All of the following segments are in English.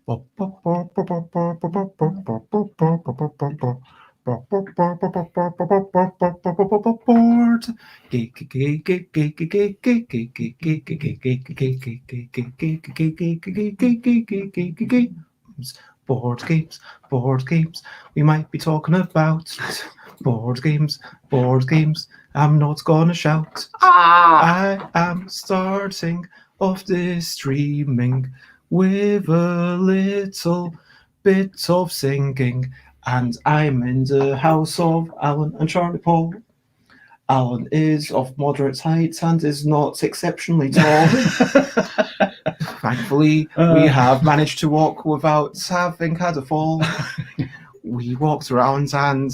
Board games, board games. We might be talking about board games, board games. I'm not gonna shout. I am starting off this streaming with a little bit of singing, and I'm in the house of Alan and Charlie Paull. Alan is of moderate height and is not exceptionally tall. Thankfully, we have managed to walk without having had a fall. We walked around and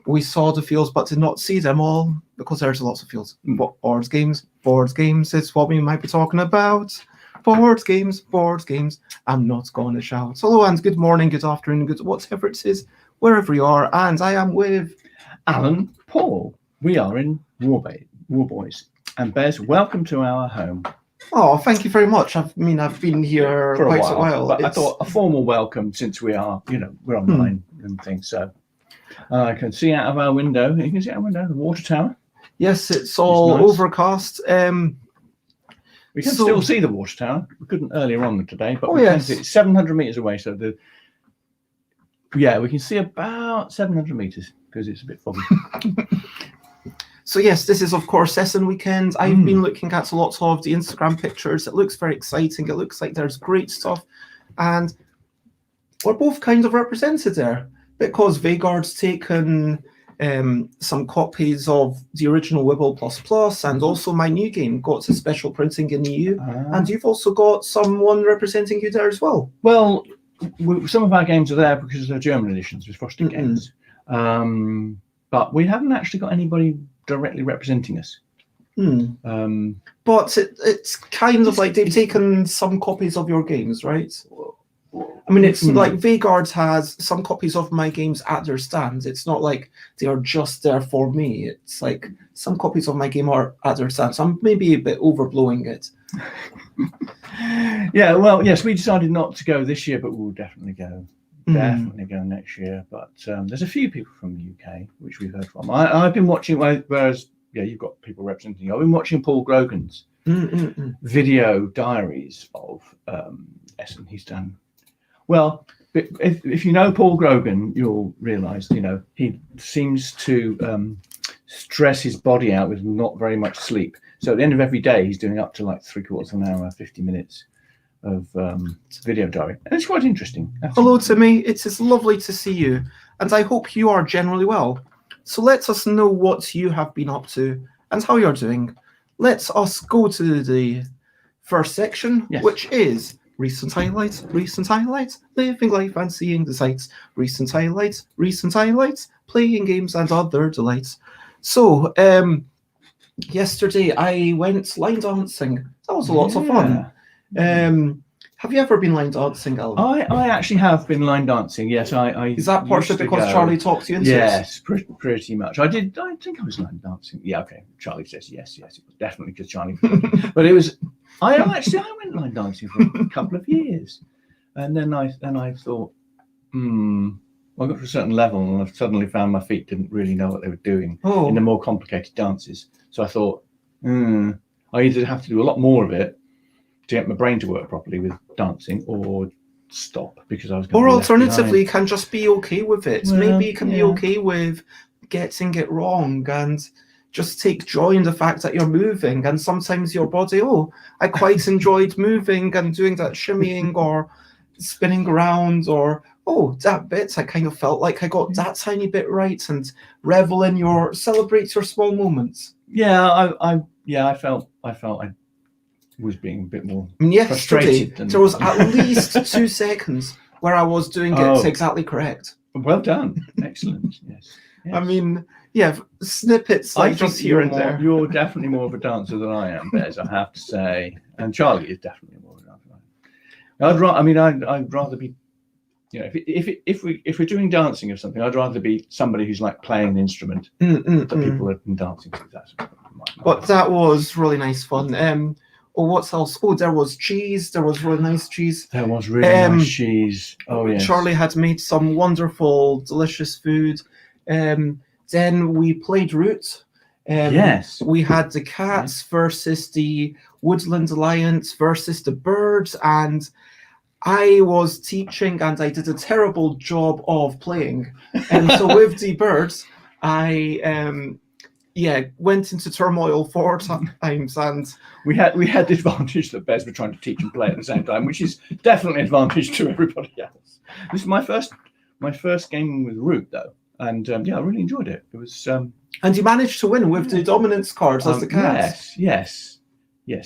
we saw the fields but did not see them all because there's lots of fields. Board games is what we might be talking about. Board games. I'm not going to shout. Hello and good morning, good afternoon, good whatever it is, wherever you are. And I am with Alan Paull. We are in War Boys. And Bez, welcome to our home. Oh, thank you very much. I've been here For quite a while. But I thought a formal welcome since we are, we're online and things. So I can see out of our window. You can see out our window the water tower. Yes, it's all nice. Overcast. We can still see the water tower. We couldn't earlier on today, but we can see it's 700 meters away. So we can see about 700 meters because it's a bit foggy. So yes, this is of course Essen weekend. I've been looking at a lot of the Instagram pictures. It looks very exciting. It looks like there's great stuff, and we're both kind of represented there because Vegard's taken some copies of the original Wibble++, and also my new game got a special printing in the EU, and you've also got someone representing you there as well. Well, some of our games are there because they're German editions with frosted games, but we haven't actually got anybody directly representing us. But it's kind of like they've taken some copies of your games, right? I mean, it's like Vegard has some copies of my games at their stands. It's not like they are just there for me. It's like some copies of my game are at their stands. I'm maybe a bit overblowing it. Yeah, well, yes, we decided not to go this year, but we'll definitely go. Definitely go next year. But there's a few people from the UK which we've heard from. I've been watching, whereas you've got people representing you. I've been watching Paul Grogan's video diaries of Essen. He's done well. If you know Paul Grogan, you'll realise he seems to stress his body out with not very much sleep. So at the end of every day, he's doing up to like 3/4 of an hour, 50 minutes of video diary, and it's quite interesting. Hello Timmy, it is lovely to see you, and I hope you are generally well. So let us know what you have been up to and how you're doing. Let us go to the first section, which is recent highlights, living life and seeing the sights, recent highlights, playing games and other delights. So yesterday I went line dancing. That was a lot of fun. Have you ever been line dancing, Alan? I actually have been line dancing. Yes, I. Is that partially because Charlie talked you into it? Yes, pretty much. I think I was line dancing. Yeah, okay. Charlie says yes. It was definitely because Charlie. But it was. I went line dancing for a couple of years, and then I thought, I got to a certain level, and I suddenly found my feet didn't really know what they were doing in the more complicated dances. So I thought, I either have to do a lot more of it to get my brain to work properly with dancing, or stop because I was going to be left alternatively, behind. you can just be okay with it. Well, maybe you can be okay with getting it wrong and just take joy in the fact that you're moving. And sometimes your body, I quite enjoyed moving and doing that shimmying or spinning around, or that bit I kind of felt like I got that tiny bit right, and celebrate your small moments. I felt I was being a bit more frustrated. There was at least 2 seconds where I was doing it exactly correct. Well done. Excellent. Yes. I mean, snippets like just here and there. You're definitely more of a dancer than I am, Bez, I have to say. And Charlie is definitely more of a dancer. I'd rather be, if we're doing dancing or something, I'd rather be somebody who's like playing an instrument that people have been dancing to. But that was really nice fun. Oh, what else? Oh, there was cheese. There was really nice cheese. There was really nice cheese. Oh, yes. Charlie had made some wonderful, delicious food. Then we played Root. Yes. We had the cats versus the Woodland Alliance versus the birds, and I was teaching, and I did a terrible job of playing. And so with the birds, I went into turmoil 4 times, and we had the advantage that Bez were trying to teach and play at the same time, which is definitely an advantage to everybody else. This is my first game with Root, though, and I really enjoyed it. It was and you managed to win with the dominance cards as the cats. Yes.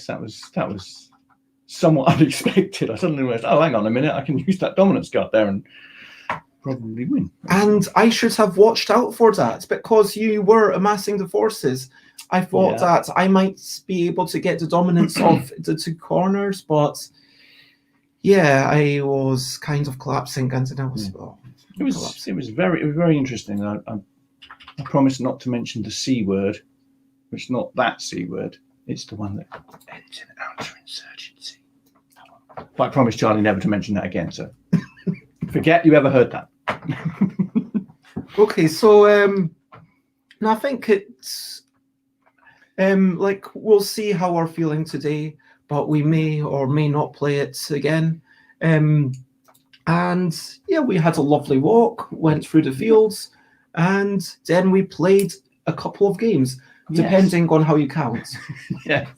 That was somewhat unexpected. I suddenly realized, oh, hang on a minute, I can use that dominance card there and probably win. And I should have watched out for that, because you were amassing the forces. I thought that I might be able to get the dominance of the 2 corners, but I was kind of collapsing, and then I was It was very interesting. I promised not to mention the C word, which is not that C word. It's the one that ends in counterinsurgency. But I promised Charlie never to mention that again, so forget you ever heard that. Okay, so I think it's we'll see how we're feeling today, but we may or may not play it again. And we had a lovely walk, went through the fields, and then we played a couple of games, depending on how you count. Yes.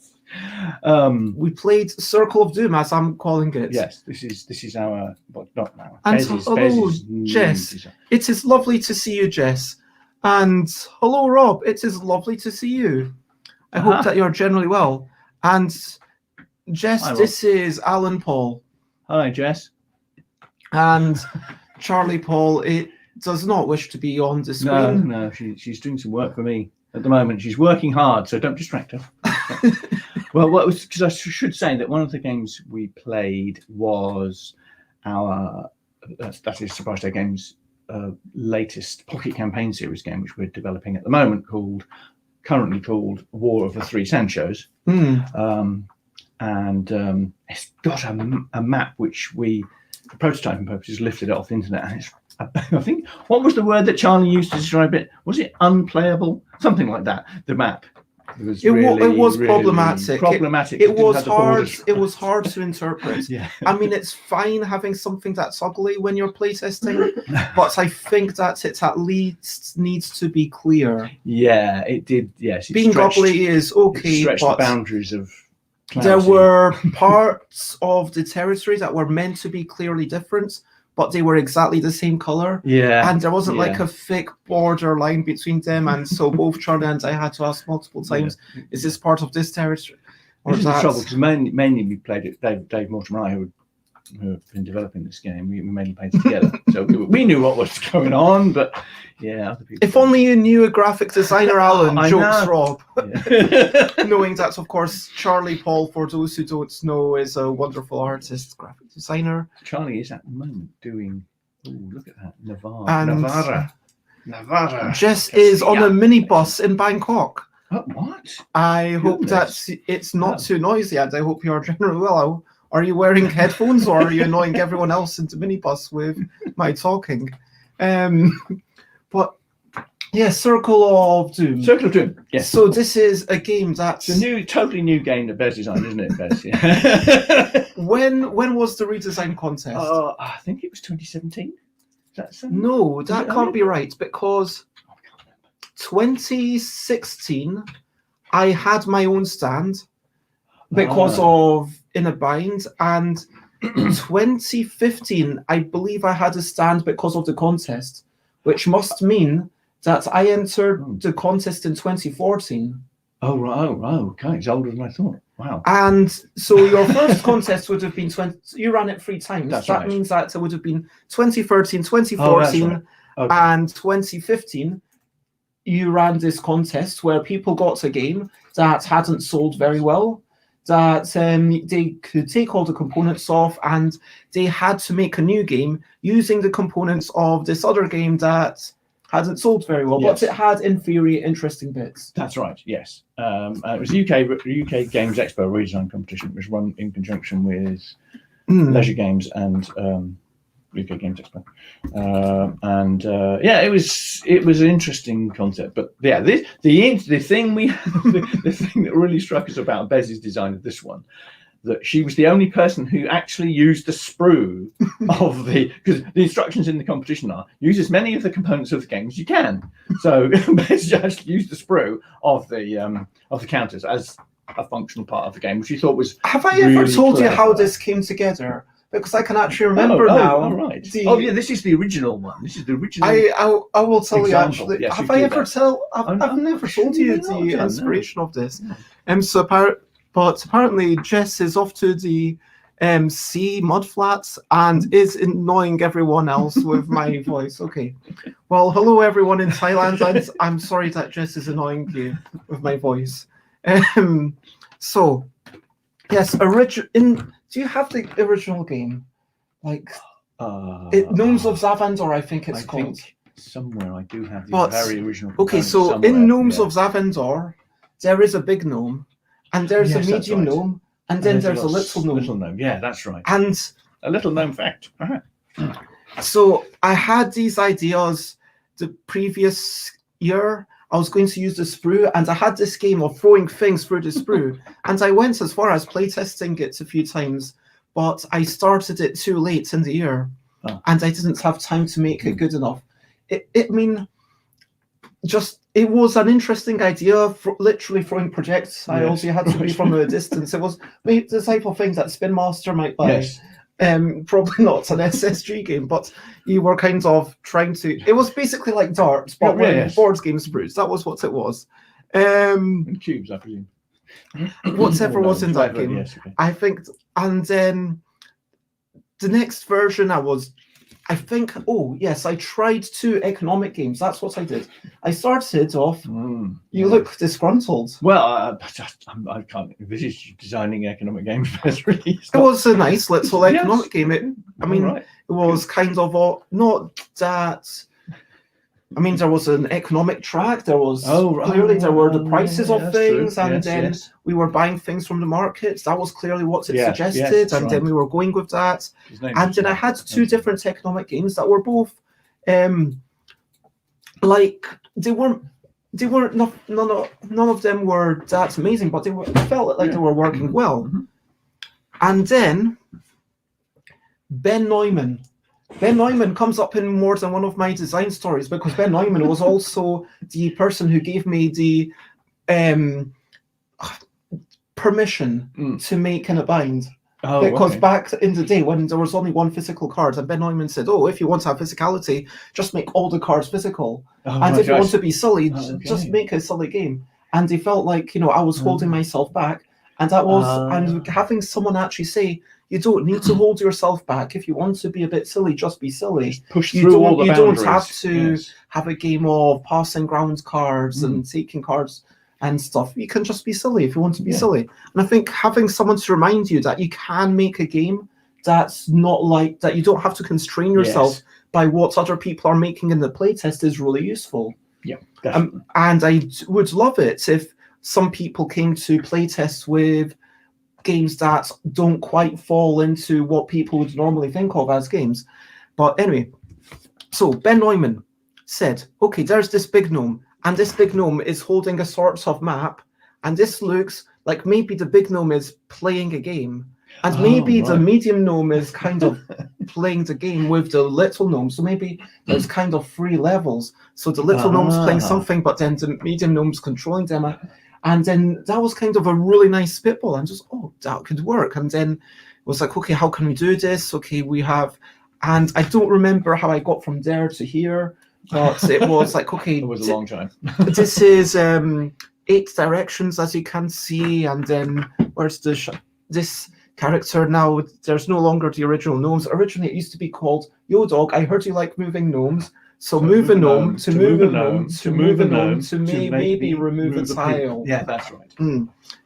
We played Circle of Doom, as I'm calling it. Yes, this is our, but not now. And hello, Jess. It is lovely to see you, Jess. And hello, Rob. It is lovely to see you. I hope that you're generally well. And Jess, this is Alan Paull. Hi, Jess. And Charlie Paull, it does not wish to be on the screen. No, she's doing some work for me at the moment. She's working hard, so don't distract her. Well, because I should say that one of the games we played was our that is Surprise Day Games' latest Pocket Campaign series game, which we're developing at the moment, currently called War of the Three Sanchos. And it's got a map which we, for prototyping purposes, lifted it off the internet, and it's, I think, what was the word that Charlie used to describe it? Was it unplayable? Something like that. The map. It was problematic. Problematic. It was hard. It was hard to interpret. Yeah. I mean, it's fine having something that's ugly when you're playtesting, but I think that it at least needs to be clear. Yeah, it did. Yes, being ugly is okay, but the boundaries of clarity. There were parts of the territory that were meant to be clearly different, but they were exactly the same color. Yeah. And there wasn't like a thick border line between them. And so both Charlie and I had to ask multiple times, is this part of this territory? Or this is the trouble, because mainly we played it, Dave Mortimer and I, who have been developing this game, we mainly played it together. So we knew what was going on, but other people. If only you knew a graphic designer, Alan, jokes Rob. Yeah. Knowing that, of course, Charlie Paull, for those who don't know, is a wonderful artist, graphic designer. Charlie is at the moment doing, look at that, Navarra. Jess is on a minibus in Bangkok. What? I hope that it's not too noisy, and I hope you're generally well. Are you wearing headphones, or are you annoying everyone else in the minibus with my talking? But yeah, Circle of Doom. Circle of Doom. Yes. So this is a game that's a totally new game that Bez designed, isn't it, Bez? Yeah. When was the redesign contest? I think it was 2017. No, that can't be right, because 2016 I had my own stand because of In a Bind, and 2015 I believe I had a stand because of the contest, which must mean that I entered the contest in 2014. Oh, right. Oh, okay. It's older than I thought. Wow. And so your first contest would have been you ran it 3 times. That's that right. means that it would have been 2013, 2014, and 2015. You ran this contest where people got a game that hadn't sold very well, that they could take all the components off, and they had to make a new game using the components of this other game that hadn't sold very well, Yes. but it had, in theory, interesting bits. That's right. Yes, it was UK Games Expo redesign competition, which was run in conjunction with Leisure Games and UK Games Expo, it was an interesting concept. But yeah, the thing the thing that really struck us about Bez's design of this one, that she was the only person who actually used the sprue of because the instructions in the competition are use as many of the components of the game as you can. So Bez just used the sprue of the counters as a functional part of the game, which she thought was. Have I ever told you how this came together? Because I can actually remember now. Oh, right. This is the original one. This is the original. I will tell example. you actually. Yes, have I ever I've never told you the inspiration of this. But apparently Jess is off to the sea mudflats and is annoying everyone else with my voice. Okay. Well, hello everyone in Thailand. I'm sorry that Jess is annoying you with my voice. So, yes, do you have the original game? Like, Gnomes of Zavendor, I think it's called. Somewhere I do have the very original. Okay, so somewhere. In Gnomes of Zavendor, there is a big gnome, and there's a medium gnome, and then there's a little gnome. Little gnome, yeah, that's right. And a little gnome fact. So I had these ideas the previous year. I was going to use the sprue, and I had this game of throwing things through the sprue, and I went as far as playtesting it a few times, but I started it too late in the year, and I didn't have time to make it good enough. It was an interesting idea, literally throwing projectiles. You had to be from a distance. It was the type of thing that Spin Master might buy. Yes. Probably not an SSG game, but you were kind of trying to. It was basically like darts, but board game sprues. That was what it was. And cubes, I presume. Whatever was in that game, yes, okay. I think. And then the next version, I tried 2 economic games. That's what I did. I started off. You look disgruntled. Well, I can't envisage designing economic games. It was a nice little economic game. It was kind of not that. I mean, there was an economic track. There was clearly there were the prices of things, and then we were buying things from the markets. That was clearly what it suggested, and then we were going with that. And then I had 2 different economic games that were both, like they weren't none of them were that amazing, but I felt like they were working well. And then Ben Neumann comes up in more than one of my design stories, because Ben Neumann was also the person who gave me the permission to make in a bind. Because back in the day when there was only one physical card, and Ben Neumann said, if you want to have physicality, just make all the cards physical. And if you want to be silly, just make a silly game. And they felt like, I was holding myself back. And that was, and having someone actually say, you don't need to hold yourself back. If you want to be a bit silly, just be silly. Just push through all the boundaries. You don't have to have a game of passing ground cards and taking cards and stuff. You can just be silly if you want to be silly. And I think having someone to remind you that you can make a game that's not like that, you don't have to constrain yourself by what other people are making in the playtest is really useful. Yeah, definitely. And I would love it if some people came to playtests with games that don't quite fall into what people would normally think of as games. But anyway, so Ben Neumann said, okay, there's this big gnome, and this big gnome is holding a sort of map, and this looks like maybe the big gnome is playing a game, and maybe the medium gnome is kind of playing the game with the little gnome. So maybe there's kind of 3 levels. So the little gnome's playing something, but then the medium gnome's controlling them. And then that was kind of a really nice spitball, and just, that could work. And then it was like, okay, how can we do this? Okay, we have, and I don't remember how I got from there to here, but it was like, okay. It was a long time. This is 8 directions, as you can see, and then where's this character now? There's no longer the original gnomes. Originally, it used to be called Yo Dog, I heard you like moving gnomes. So move a gnome, to move a gnome, to move a gnome, to maybe remove a tile. Yeah, that's right.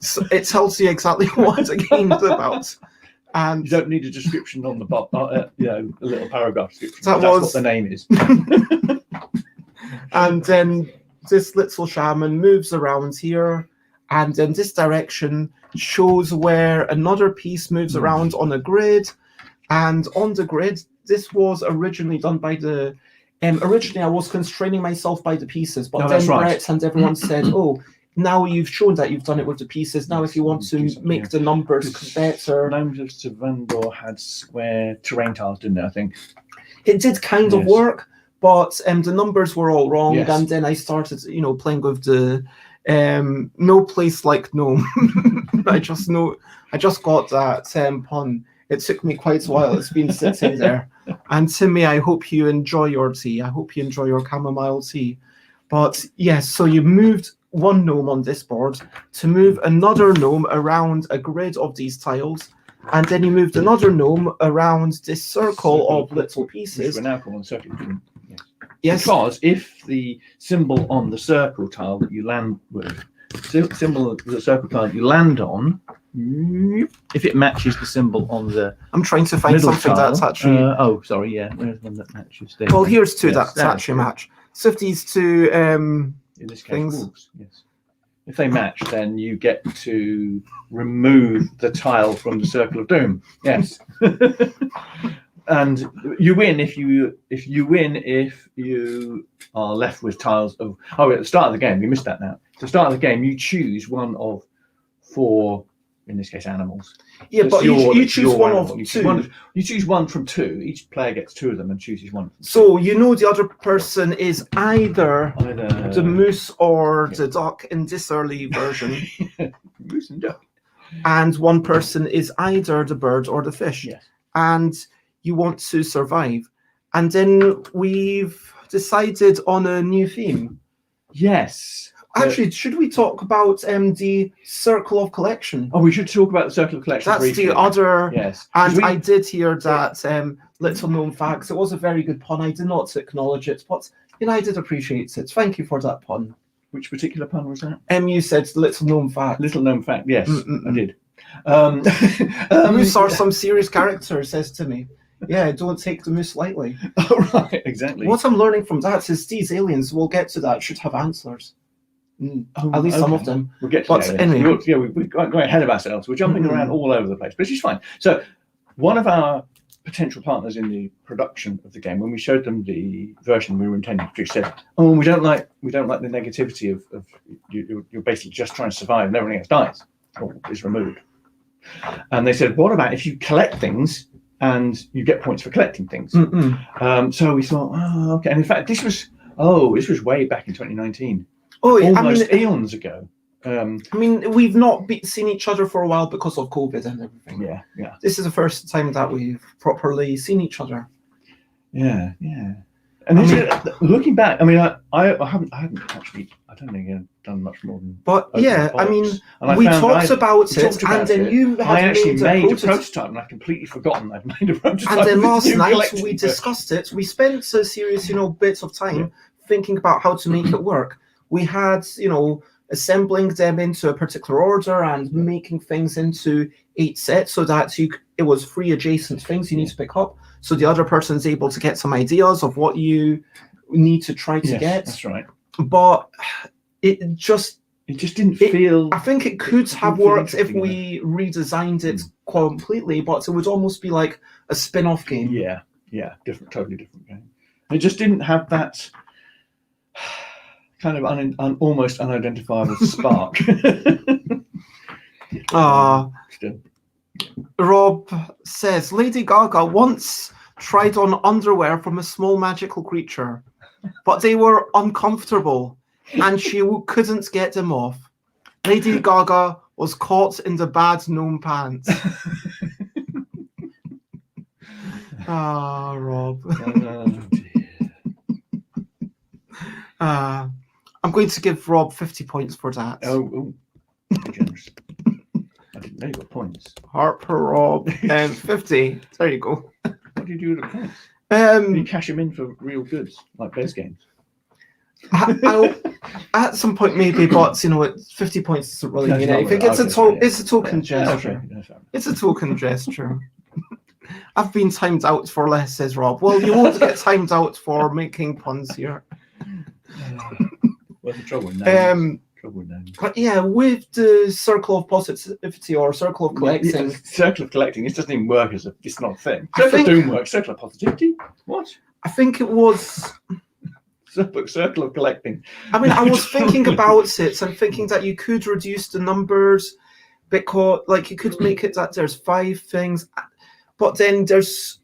So it tells you exactly what the game's about. And you don't need a description on the bottom, a little paragraph description. That's what the name is. And then this little shaman moves around here, and then this direction shows where another piece moves around on a grid. And on the grid, this was originally done by the. Originally, I was constraining myself by the pieces, but then Brett and everyone said, "Oh, now you've shown that you've done it with the pieces. Now, if you want to make the numbers better." Gnomes of Savandor had square terrain tiles, didn't it? I think it did kind of work, but the numbers were all wrong. Yes. And then I started, playing with the no place like gnome. I just got that pun. It took me quite a while. It's been sitting there. And Timmy, I hope you enjoy your tea. I hope you enjoy your chamomile tea. But yes, so you moved one gnome on this board to move another gnome around a grid of these tiles, and then you moved another gnome around this circle of little pieces. Which we're now calling circle. Yes. Because if the symbol on the circle tile that you land with, symbol of the circle tile you land on, if it matches the symbol on the I'm trying to find something tile, that's actually where's one that matches there? Well, here's two that's actually match. So if these two in this case things wolves, yes. If they match, then you get to remove the tile from the circle of doom. Yes. And you win if you are left with tiles of at the start of the game, you missed that now. At the start of the game, you choose one of 4, in this case, animals. Yeah, but you choose one of 2. You choose one from 2. Each player gets 2 of them and chooses one. So the other person is either the moose or the duck in this early version. Moose and duck. And one person is either the bird or the fish. Yes. And you want to survive. And then we've decided on a new theme. Yes. Actually, should we talk about the Circle of Collection? Oh, we should talk about the Circle of Collection. That's briefly. the other. Yes. And I did hear that little known facts. It was a very good pun. I did not acknowledge it, but I did appreciate it. Thank you for that pun. Which particular pun was that? You said little known fact. Little known fact. Yes, I did. Moose are some serious character, says Timmy. Yeah, don't take the moose lightly. Oh, right, exactly. What I'm learning from that is these aliens, we'll get to that, should have antlers. At least some of them. We'll get to but that. Anyway. We're going ahead of ourselves. We're jumping around all over the place, but it's fine. So, one of our potential partners in the production of the game, when we showed them the version we were intending to, said, "Oh, we don't like the negativity of you're basically just trying to survive and everything else dies or is removed." And they said, "What about if you collect things and you get points for collecting things?" So we thought, "Oh, okay." And in fact, this was way back in 2019. Oh, almost eons ago. We've not seen each other for a while because of COVID and everything. Yeah. This is the first time that we've properly seen each other. Yeah. And looking back, I haven't actually. I don't think I've done much more than. But yeah, we talked about it, and then you had actually made a prototype, prototype, and I'd completely forgotten I'd made a prototype. And then last night we discussed it. We spent a serious, bits of time thinking about how to make it work. We had, assembling them into a particular order and making things into 8 sets so that it was 3 adjacent things you need to pick up. So the other person's able to get some ideas of what you need to try to get. That's right. But it just didn't feel. I think it could have worked if we redesigned it completely, but it would almost be like a spin-off game. Yeah, totally different game. It just didn't have that kind of almost unidentifiable spark. Rob says Lady Gaga once tried on underwear from a small magical creature, but they were uncomfortable and she couldn't get them off. Lady Gaga was caught in the bad gnome pants. Rob. I'm going to give Rob 50 points for that. Oh, generous. I didn't know you got points. Harper Rob, 50. There you go. What do you do with the points? You cash them in for real goods, like base games. I'll, at some point maybe, but 50 points isn't really mean anything. It's a token gesture. It's a token gesture. I've been timed out for less, says Rob. Well, you won't get timed out for making puns here. What's the trouble with names? But yeah, with the circle of positivity or circle of collecting, circle of collecting, it doesn't even work as it's not a thing. I Circle of think- doom works. Circle of positivity. What? I think it was. Circle of collecting. I mean, I was thinking about it and thinking that you could reduce the numbers because, like, you could make it that there's 5 things, but then there's.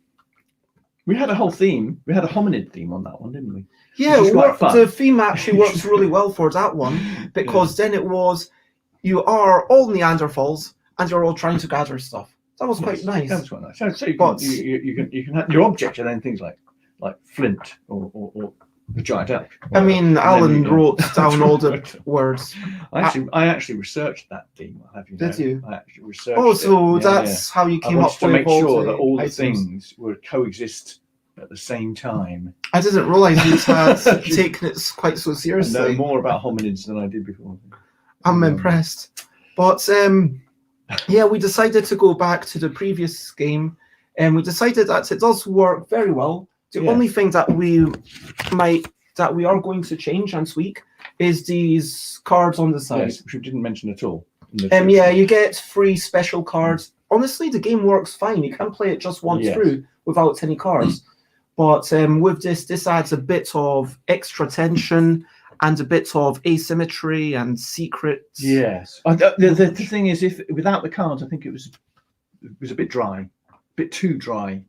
We had a whole theme. We had a hominid theme on that one, didn't we? Yeah, Which is quite fun. the theme actually works really well for that one because then it was you are all Neanderthals and you're all trying to gather stuff. That was quite nice. That was quite nice. So you can have your object and then things like flint or the giant elk. I mean, Alan wrote down all the words. I actually researched that theme. I'll have you know. Did you? I actually researched. Oh, so it. that's how you I came up wanted to with make sure that all the items. things would coexist at the same time. I didn't realise you had taken it quite so I seriously. know more about hominids than I did before. I'm impressed. But yeah, we decided to go back to the previous game, and we decided that it does work very well. The only thing that we are going to change and tweak is these cards on the side. Yes, which we didn't mention at all. Yeah, you get 3 special cards. Honestly, the game works fine. You can play it just once through without any cards. But with this adds a bit of extra tension and a bit of asymmetry and secrets. Yes. The thing is, if without the cards, I think it was a bit dry, a bit too dry.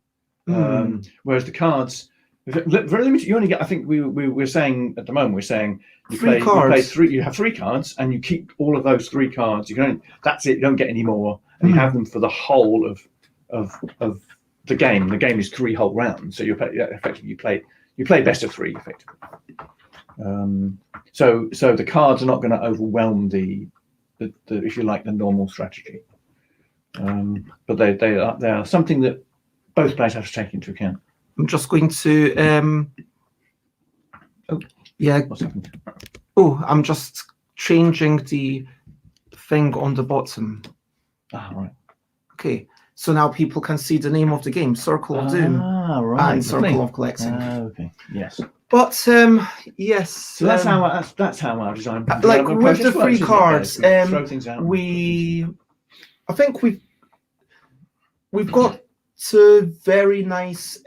Whereas the cards, very limited. You only get. I think we're saying at the moment you play 3. You have 3 cards, and you keep all of those 3 cards. You can only, that's it. You don't get any more, and you have them for the whole of the game. The game is 3 whole rounds, so effectively you play best of 3 effectively. So the cards are not going to overwhelm the if you like the normal strategy, but they are something that both players have to take into account. I'm just going to What's happened? I'm just changing the thing on the bottom. Right. Okay, so now people can see the name of the game, Circle of Doom, right. and Circle of Collecting. Okay. Yes. But yes. So that's how our design. Like with the 3 cards, throw things out. I think we've got a very nice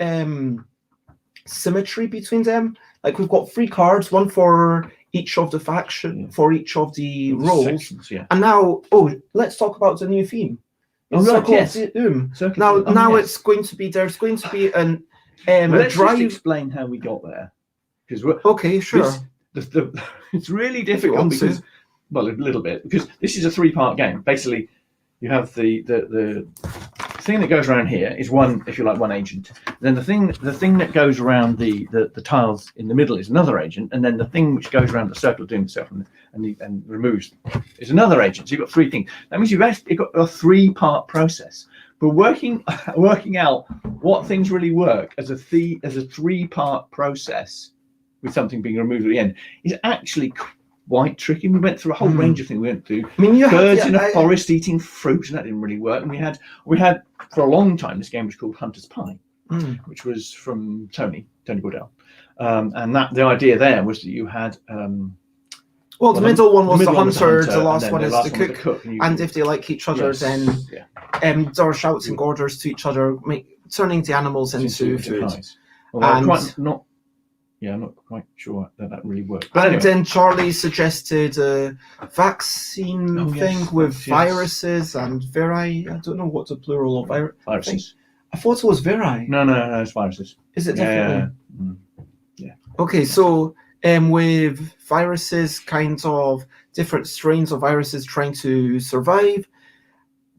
symmetry between them. Like we've got 3 cards, 1 for each of the faction, for each of the roles. Sections, yeah. And now, let's talk about the new theme. Circle of Doom. Now it's going to be. There's going to be an let's drive. just explain how we got there. Okay, sure. It's really difficult because, well, a little bit, because this is a 3-part game. Basically, you have the thing that goes around here is one, if you like, one agent. Then the thing that goes around the tiles in the middle is another agent, and then the thing which goes around the circle of doom itself and removes is another agent. So you've got 3 things. That means you've got a 3-part process. But working out what things really work as a 3-part process with something being removed at the end is actually quite tricky. We went through a whole range of things. We went through birds in a forest eating fruit, and that didn't really work. And we had for a long time this game was called Hunter's Pie, which was from Tony Bordell, and that the idea there was that you had. Well, the middle one was the hunter, the last one is the the cook, and if they like each other, then they're shouting orders to each other, turning the animals into food. Well, I'm not quite sure that really worked. But anyway. Then Charlie suggested a vaccine thing with viruses and viri. I don't know what the plural of viruses. I thought it was viri. No, it's viruses. Is it definitely? Yeah. Okay, so with viruses, kinds of different strains of viruses trying to survive,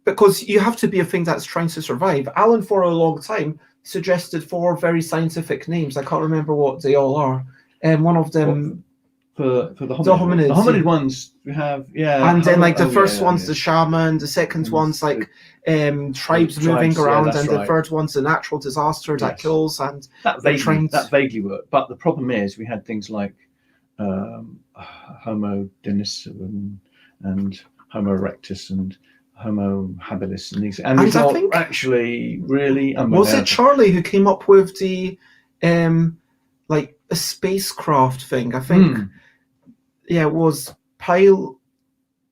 because you have to be a thing that's trying to survive. Alan, for a long time, suggested 4 very scientific names. I can't remember what they all are. And one of them for the hominids. The hominid ones we have, And then like the first one's the shaman, the second one's like tribes moving around, and the third one's a natural disaster that kills, and that vaguely worked. But the problem is we had things like Homo denisovum and Homo erectus and Homo habilis and these, and these are actually really. Was it Charlie who came up with the like a spacecraft thing. I think, yeah, it was pilot.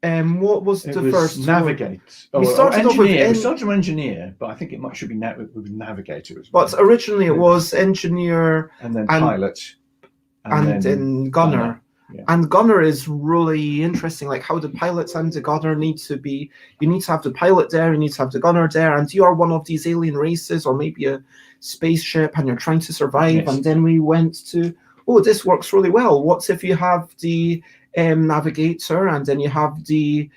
What was It the was first navigate. We Or started off with engineer. We started with engineer, but I think it should be with navigator as well. But originally it was engineer and then pilot, and then gunner. Yeah. And gunner is really interesting, like how the pilot and the gunner need to be. You need to have the pilot there, you need to have the gunner there, and you are one of these alien races or maybe a spaceship and you're trying to survive. Yes. And then we went to, oh, this works really well. What if you have the navigator and then you have the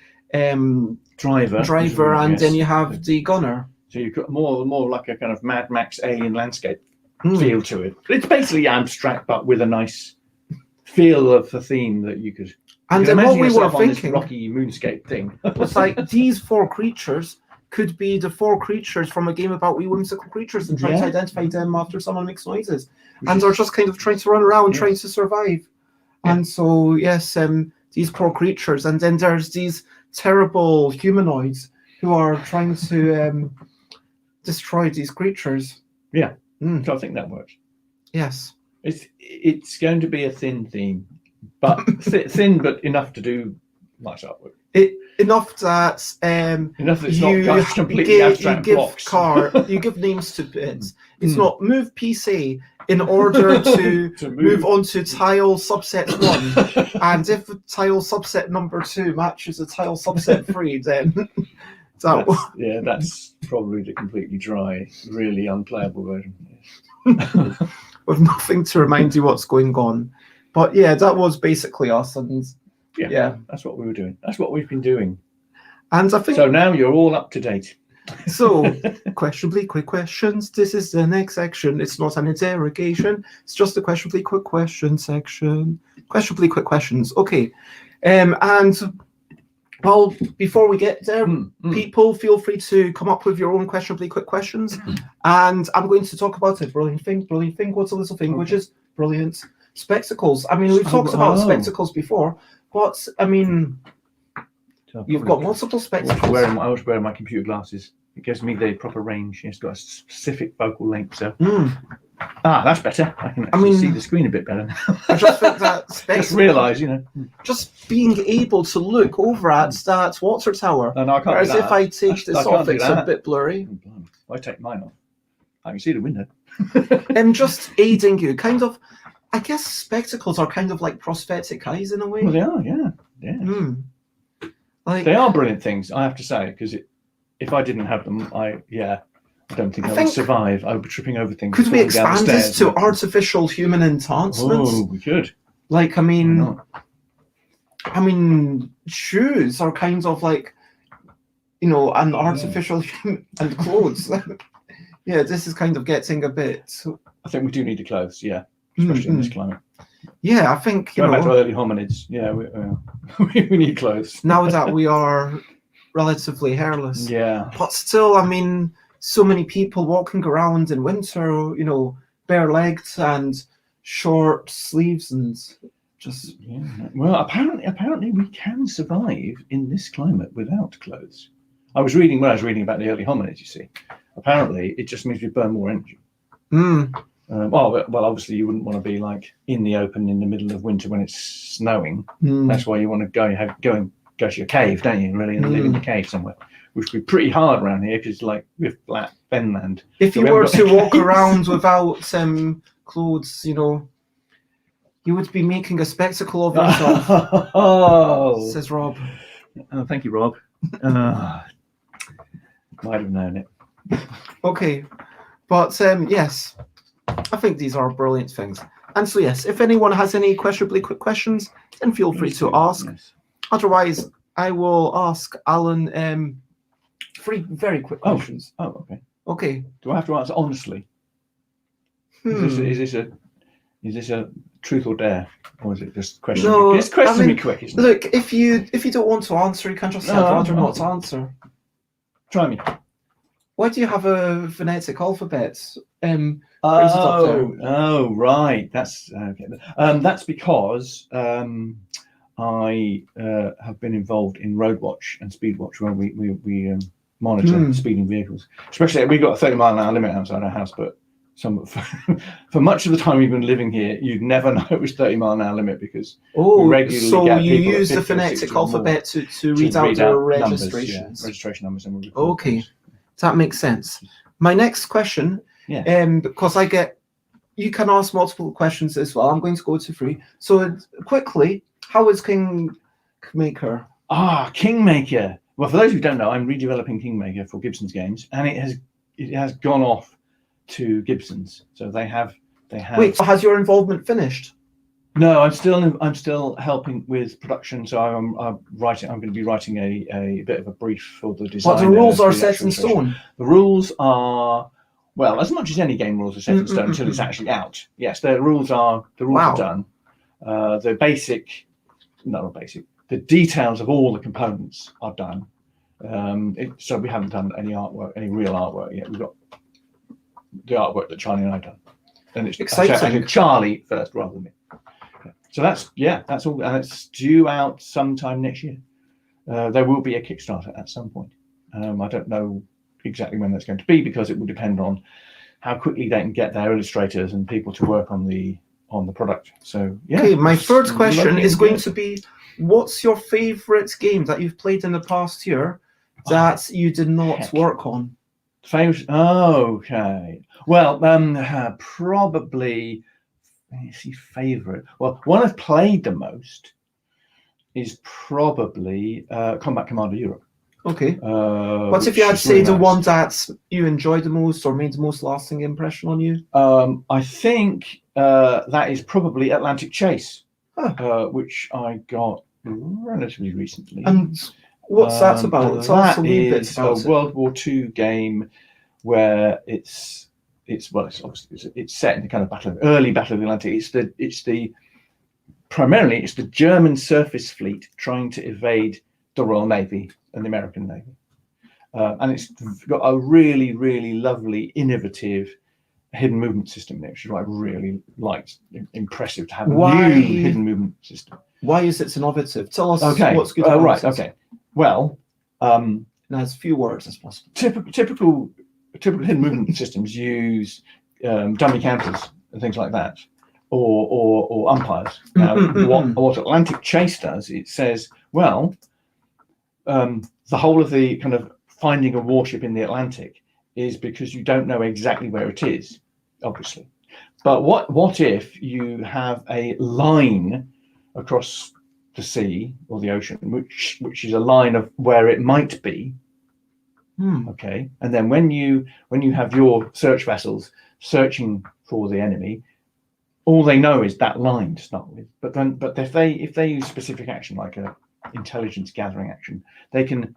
driver and then you have the gunner? So you've got more like a kind of Mad Max alien landscape feel to it. It's basically abstract, but with a nice feel of the theme that you could. And then what we were thinking, this rocky moonscape thing, was like these 4 creatures could be the 4 creatures from a game about wee whimsical creatures and trying to identify them after someone makes noises, and they're just kind of trying to run around trying to survive. And so yes, these poor creatures, and then there's these terrible humanoids who are trying to destroy these creatures. Yeah. So I think that works. Yes. It's going to be a thin theme, but thin but enough to do nice artwork. Enough that it's not completely abstract blocks. You give names to bits. It's not move PC in order to move on to tile subset 1, and if tile subset number 2 matches a tile subset 3, then that's probably the completely dry, really unplayable version. With nothing to remind you what's going on. But yeah, that was basically us, and yeah, that's what we were doing. That's what we've been doing. And I think so. Now you're all up to date. So, questionably quick questions. This is the next section. It's not an interrogation. It's just a questionably quick question section. Questionably quick questions. Okay. And well, before we get there, people feel free to come up with your own questionably quick questions, and I'm going to talk about a brilliant thing. What's a little thing, which is brilliant spectacles. I mean, we've talked about spectacles before, but I mean, you've got multiple spectacles. I was wearing my computer glasses. It gives me the proper range. It's got a specific focal length, so. That's better. I can actually see the screen a bit better now. I just think that just realise, just being able to look over at that water tower. No, I can't. Whereas if I take this off, it's a bit blurry. I take mine off. I can see the window. And just aiding you, kind of. I guess spectacles are kind of like prosthetic eyes in a way. Well, they are, yeah. Like they are brilliant things, I have to say, because if I didn't have them, I don't think I would survive. I would be tripping over things. Could we expand this to artificial human enhancements? Oh, we could. Like, I mean, shoes are kind of like, an artificial human, and clothes. Yeah, this is kind of getting a bit. I think we do need the clothes, especially in this climate. Yeah, I think going back to early hominids. Yeah, we need clothes now that we are relatively hairless. Yeah, but still, I mean, so many people walking around in winter, bare-legged and short sleeves and just. Yeah. Well, apparently we can survive in this climate without clothes. When I was reading about the early hominids, you see, apparently it just means we burn more energy. Well, obviously you wouldn't want to be like in the open in the middle of winter when it's snowing. That's why you want to go to your cave, don't you? Really, and live in the cave somewhere, which would be pretty hard around here because, like, with flat fenland. If you were to walk around without clothes, you would be making a spectacle of yourself. Says Rob. Oh, thank you, Rob. Might have known it. Okay, but yes. I think these are brilliant things. And so, yes, if anyone has any questionably quick questions, then feel free to ask. Yes. Otherwise, I will ask Alan 3 very quick questions. Oh, okay. Okay. Do I have to answer honestly? Is this a truth or dare, or is it just question? No, it's question me quick. Isn't look, if you don't want to answer, you can just say rather not to answer. Try me. Why do you have a phonetic alphabet? Right. That's okay. That's because I have been involved in road watch and speed watch, where we monitor speeding vehicles. Especially, we've got a 30-mile-an-hour limit outside our house, but for much of the time we've been living here, you'd never know it was 30-mile-an-hour limit because Oh, regularly so get you people at use the 50 or 60 phonetic or more alphabet to read out their registrations. Numbers, registration numbers, and we record Okay, those. that makes sense. My next question, because you can ask multiple questions as well. I'm going to go to 3. So quickly, how is Kingmaker? Kingmaker. Well, for those who don't know, I'm redeveloping Kingmaker for Gibson's Games, and it has gone off to Gibson's. So they have. Wait, so has your involvement finished? No, I'm still helping with production. So I'm writing. I'm going to be writing a bit of a brief for the design. But the rules are set in stone. The rules are, well, as much as any game rules are set in stone until it's actually out. Yes, the rules are done. The details of all the components are done. So we haven't done any real artwork yet. We've got the artwork that Charlie and I have done, and it's exciting. Actually, Charlie first rather than me. So that's all, and it's due out sometime next year. There will be a Kickstarter at some point. I don't know exactly when that's going to be because it will depend on how quickly they can get their illustrators and people to work on the product. So Okay, my third question is going to be: what's your favourite game that you've played in the past year that you did not work on? Okay. Well, probably. Let's see, favourite. Well, one I've played the most is probably Combat Commander Europe. Okay. What if you had to say the one that you enjoyed the most or made the most lasting impression on you? I think that is probably Atlantic Chase, which I got relatively recently. And what's that about? Tell us a wee bit about it. World War II game where it's set in the kind of early Battle of the Atlantic. Primarily it's the German surface fleet trying to evade the Royal Navy and the American Navy, and it's got a really, really lovely, innovative hidden movement system in it, which is what I really liked. Impressive to have a new hidden movement system. Why is it innovative? Tell us what's good about it. Okay. Well, in as few words as possible. Typical hidden movement systems use dummy counters and things like that, or umpires. Now, what Atlantic Chase does, it says, well, the whole of the kind of finding a warship in the Atlantic is because you don't know exactly where it is, obviously. But what if you have a line across the sea or the ocean, which is a line of where it might be? Okay, and then when you have your search vessels searching for the enemy, all they know is that line to start with. But if they use specific action like a intelligence gathering action, they can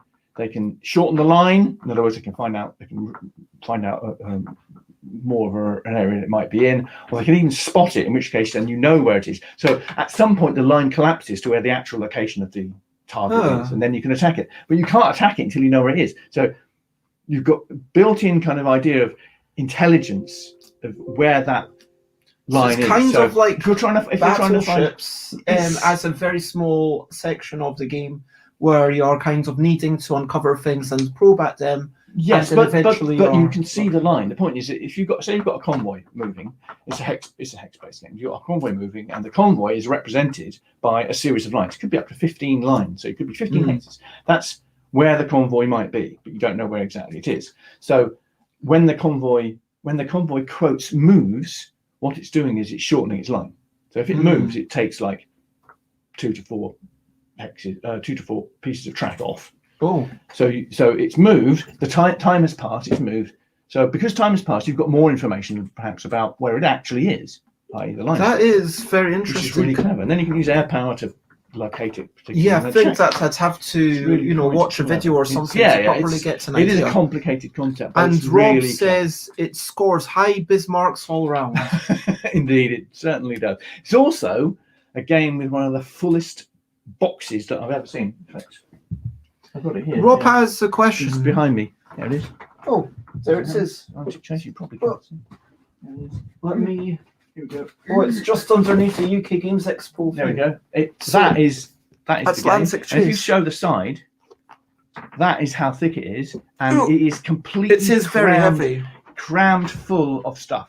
shorten the line. In other words, they can find out more of an area it might be in, or they can even spot it, in which case then you know where it is. So at some point the line collapses to where the actual location of the target is, and then you can attack it. But you can't attack it until you know where it is. So you've got built-in kind of idea of intelligence of where that line is. Kind of like if you're trying to battleships, as a very small section of the game where you're kind of needing to uncover things and probe at them. Yes, but you can see the line. The point is that if you've got a convoy moving, it's a hex-based game. You've got a convoy moving, and the convoy is represented by a series of lines. It could be up to 15 lines, so it could be 15 hexes. That's where the convoy might be, but you don't know where exactly it is. So when the convoy quotes moves, what it's doing is it's shortening its line. So if it moves, it takes like 2 to 4 hexes, 2 to 4 pieces of track off. Oh, so it's moved. The time has passed. It's moved. So because time has passed, you've got more information perhaps about where it actually is, i.e. the line. That is very interesting. Which is really clever. And then you can use air power to locate it. Yeah, I think that I'd have to, really watch a video or something to properly get an idea. It is a complicated concept. And Rob says it scores high Bismarcks all around. Indeed, it certainly does. It's also a game with one of the fullest boxes that I've ever seen. In fact, I've got it here. Rob has a question. It's behind me. There it is. Oh, there it is. You probably can't see. Let me. Here we go. Oh, it's just underneath the UK Games Expo. There we go. That is the game. And if you show the side, that is how thick it is, and it is completely very heavy, crammed full of stuff.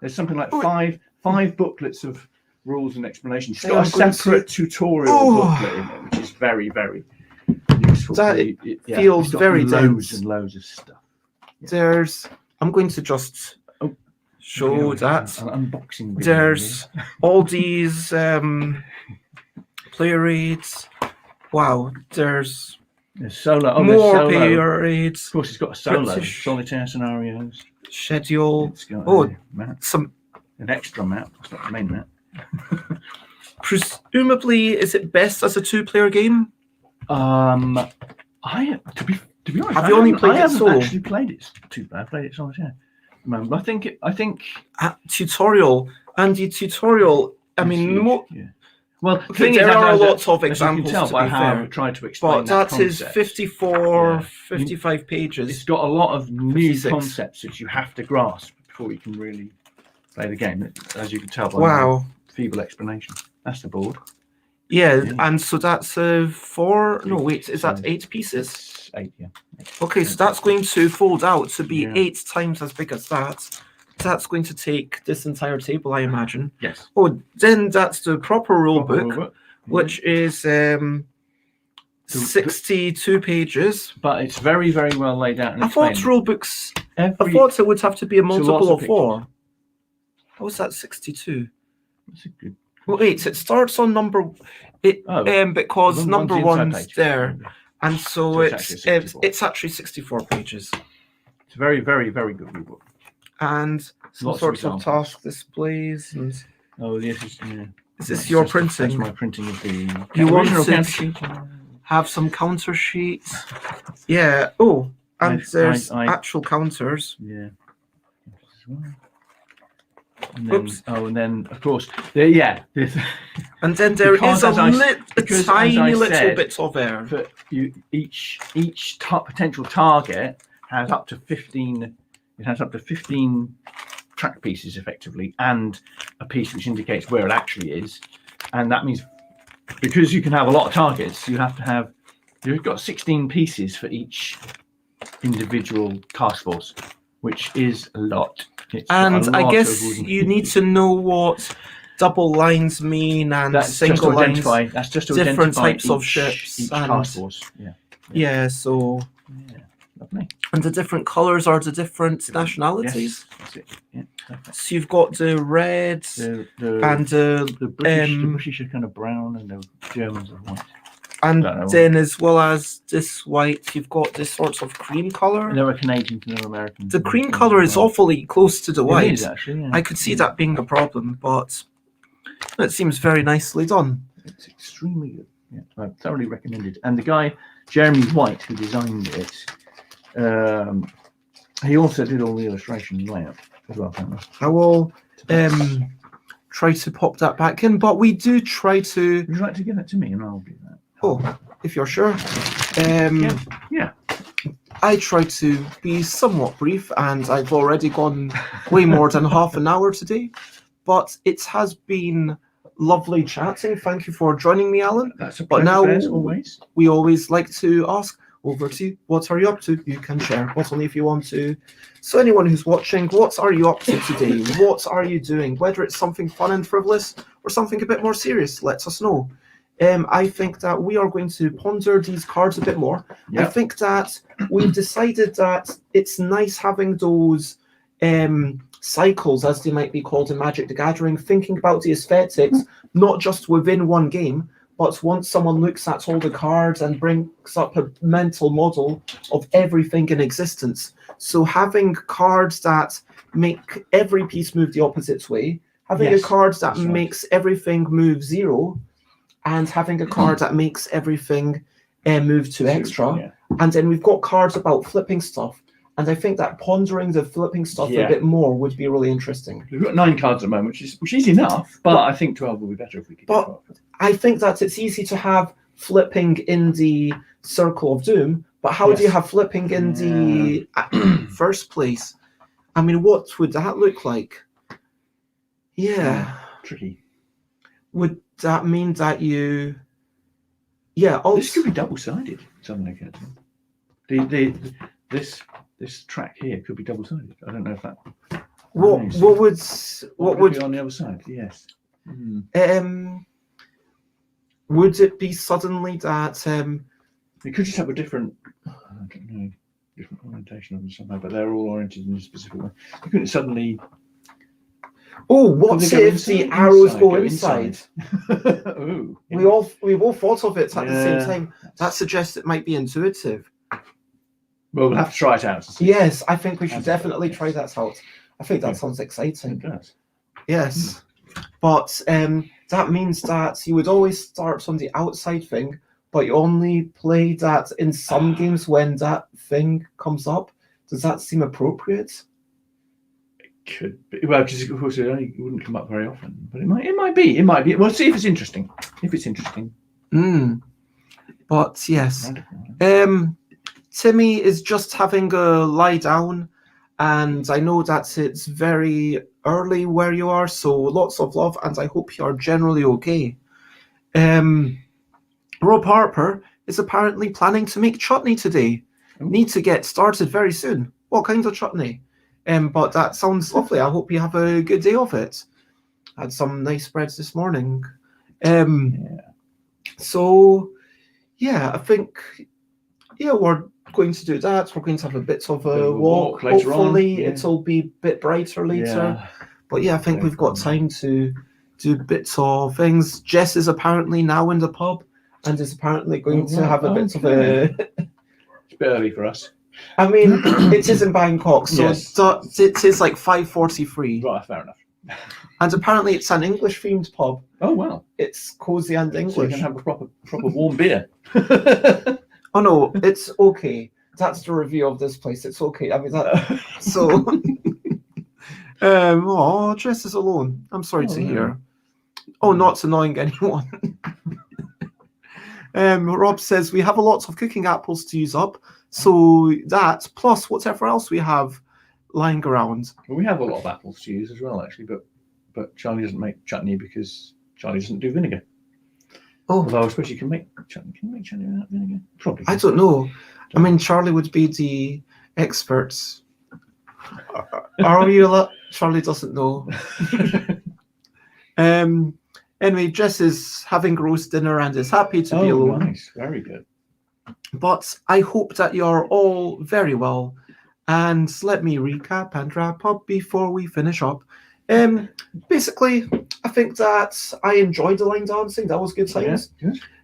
There's something like Oh, five booklets of rules and explanations. It's They got a are going separate tutorial Oh. booklet in it, which is very, very useful. That feels it's got very loads dense. and loads of stuff. I'm going to just show that. An unboxing video. There's all these player aids. Wow, there's solo. more solo. player aids. Of course, it's got a solo. British Solitaire scenarios. schedule. It's got map, Some an extra map. It's not the main map. presumably, is it best as a 2-player game? To be honest, Have you only played I it haven't solo? actually played it too bad. I played it solitaire. I think Tutorial and the tutorial. I mean, well, the okay, thing there is, are lots of as you can examples tell to by be how fair, I've tried to explain but that is concept. 54, 55 pages. It's got a lot of new 56. concepts that you have to grasp before you can really play the game. As you can tell by Wow. my feeble explanation. That's the board. Yeah, and so that's 4. No, wait, is that 8 pieces? It's 8, yeah. 8. Okay, so that's going to fold out to be Yeah. 8 times as big as that. That's going to take this entire table, I imagine. Yes. Oh, then that's the proper rule book, which is 62 pages. But it's very, very well laid out. And I thought explained. rule books. I Every, thought it would have to be a lots multiple of of 4. How is that 62? That's a good. Well, wait, it starts on number. Because number one's there, and so it's actually 64 pages. It's a very, very, very good rule book. And some sorts of task displays. And yes, is this your printing? That's my printing of the original counter sheet. Have some counter sheets. Yeah. Oh, and there's I actual counters. Yeah. And then, and then of course, and then there is a tiny little bit of air. But each potential target has up to 15. It has up to 15 track pieces effectively, and a piece which indicates where it actually is. And that means because you can have a lot of targets, you've got 16 pieces for each individual task force, which is a lot. And I guess you need to know what double lines mean and single lines. That's just to different identify types of ships each and task force. Yeah. So. Yeah, lovely. And the different colours are the different nationalities. Yes, that's it. Yeah, so you've got the red and the British are kind of brown and the Germans are white. And then as well as this white, you've got this sort of cream colour. There are Canadians and there are Americans. The cream colour is awfully close to the white. It is, actually, yeah. I could see that being a problem, but it seems very nicely done. It's extremely good. Yeah, I thoroughly recommend it. And the guy, Jeremy White, who designed it, he also did all the illustration layout as well. I will try to pop that back in, but we do try to. Would you like to give it to me and I'll do that? Oh, if you're sure. Yeah. I try to be somewhat brief, and I've already gone way more than half an hour today, but it has been lovely chatting. Thank you for joining me, Alan. That's a pleasure, now, as always. We always like to ask, over to you, what are you up to? You can share, but only if you want to. So anyone who's watching, what are you up to today? What are you doing? Whether it's something fun and frivolous or something a bit more serious, let us know. I think that we are going to ponder these cards a bit more. Yep. I think that we've decided that it's nice having those cycles, as they might be called in Magic the Gathering, thinking about the aesthetics, not just within one game, but once someone looks at all the cards and brings up a mental model of everything in existence. So having cards that make every piece move the opposite way, having a card that makes everything move 0, and having a card that makes everything move to extra. And then we've got cards about flipping stuff. And I think that pondering the flipping stuff a bit more would be really interesting. We've got 9 cards at the moment, which is enough, but I think 12 will be better if we could get 12. I think that it's easy to have flipping in the Circle of Doom, but how do you have flipping in the first place? I mean, what would that look like? Tricky. Would that mean that you... This could be double-sided, something like that. This track here could be double-sided. I don't know if that... What Nice. what would What would be on the other side? Yes. would it be suddenly that You could just have a different, I don't know, different orientation of them somehow, but they're all oriented in a specific way. You couldn't suddenly. oh, what's they go if the inside? arrows Inside, go go inside? Ooh, yeah. We've all thought of it at the same Yeah. time. That suggests it might be intuitive. Well, we'll have to try it out. Yes, I think we should As definitely yes. try that out. I think that Yeah. sounds It exciting. does. Yes. But that means that you would always start on the outside thing, but you only play that in some games when that thing comes up. Does that seem appropriate? Could be. Well, because of course it wouldn't come up very often, but it might be. We'll see if it's interesting. But yes. Wonderful. Timmy is just having a lie down, and I know that it's very early where you are, so lots of love, and I hope you are generally okay. Rob Harper is apparently planning to make chutney today. Ooh. Need to get started very soon. What kind of chutney? But that sounds lovely. I hope you have a good day of it. Had some nice breads this morning. So, yeah, I think, we're going to do that. We're going to have a bit of a walk later Hopefully on. It'll be a bit brighter later. Yeah. But yeah, I think we've got time to do bits of things. Jess is apparently now in the pub and is apparently going to have a bit of a... It's a bit early for us. I mean, it is in Bangkok, so yes. it is like 5:43. Right, fair enough. And apparently it's an English-themed pub. Oh, wow. It's cosy and English. So you can have a proper warm beer. Oh, no, it's okay. That's the review of this place. It's okay. I mean, so... Jess is alone. I'm sorry to hear. Oh, not annoying anyone. Rob says we have a lot of cooking apples to use up, so that plus whatever else we have lying around. Well, we have a lot of apples to use as well, actually, but Charlie doesn't make chutney because Charlie doesn't do vinegar. Oh, although I suppose you can make chutney. Can you make chutney without vinegar? Probably. I don't know. I mean, Charlie would be the expert. Are we allowed? Charlie doesn't know. Anyway, Jess is having roast dinner and is happy to be alone. Nice, very good. But I hope that you're all very well. And let me recap and wrap up before we finish up. Basically, I think that I enjoyed the line dancing. That was good times.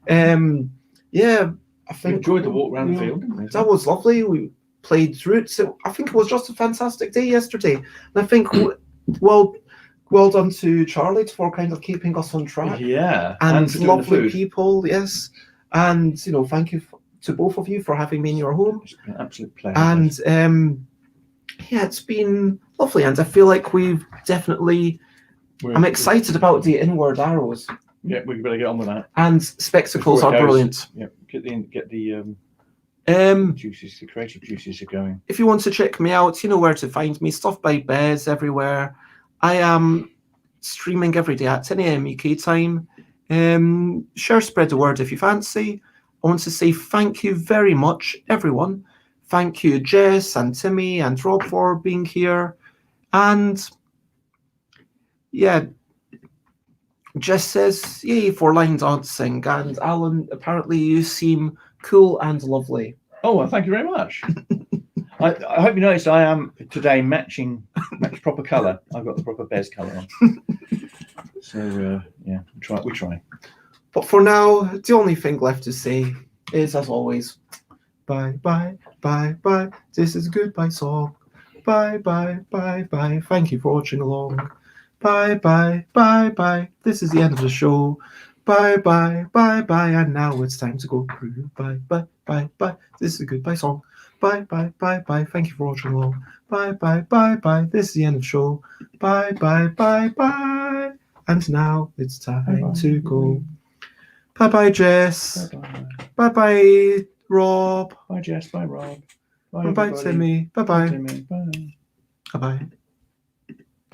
Yeah, I think we enjoyed the walk around the field. Didn't we? That was lovely. We played routes. I think it was just a fantastic day yesterday. And I think, well done to Charlie for kind of keeping us on track. Yeah, and lovely people. Yes, and thank you to both of you for having me in your home. It's been an absolute pleasure. And it's been lovely, and I feel like we've definitely. I'm excited about the inward arrows. Yeah, we better get on with that. And spectacles are brilliant. Yeah, get the juices, the creative juices are going. If you want to check me out, you know where to find me. Stuff by Bez everywhere. I am streaming every day at 10 a.m. UK time. Spread the word if you fancy. I want to say thank you very much, everyone. Thank you, Jess and Timmy and Rob, for being here. And yeah, Jess says, yay for line dancing. And Alan, apparently you seem cool and lovely. Oh, well, thank you very much. I hope you noticed I am today match proper colour. I've got the proper Bez colour on. So yeah, we try. But for now, the only thing left to say is, as always, bye bye bye bye. This is a goodbye song. Bye bye bye bye. Thank you for watching along. Bye bye bye bye. This is the end of the show. Bye bye bye bye. And now it's time to go. Bye bye bye bye. This is a goodbye song. Bye bye bye bye. Thank you for watching along. Bye bye bye bye. This is the end of the show. Bye bye bye bye. And now it's time to go. Bye bye, Jess. Bye bye, Rob. Bye, Jess. Bye, Rob. Bye bye, Timmy. Bye bye. Timmy. Bye. Bye bye.